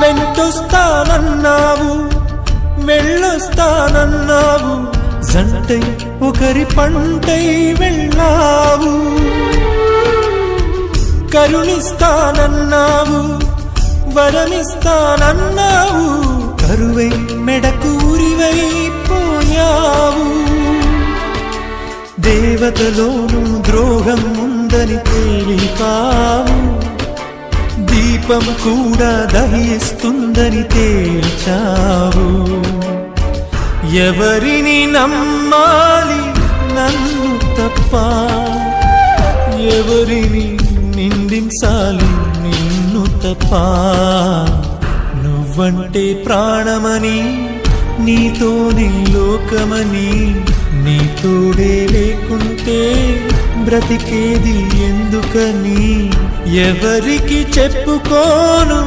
వెంటొస్తానన్నావు, వెళ్ళొస్తానన్నావు, జంటై ఒకరి పంటై వెళ్ళావు. కరుణిస్తానన్నావు, వరమిస్తానన్నావు, కరువై మెడకూరివైపోయావు. దేవతలోను ద్రోహం ఉందని తేలిపావు, దీపం కూడా దహిస్తుందని తేల్చావు. ఎవరిని నమ్మాలి నన్ను తప్ప, ఎవరిని నిందించాలి నిన్ను తప్ప. నువ్వంటే ప్రాణమని, నీతోనే లోకమని, నీ తోడే లేకుంటే బ్రతికేది ఎందుకని ఎవరికి చెప్పుకోను.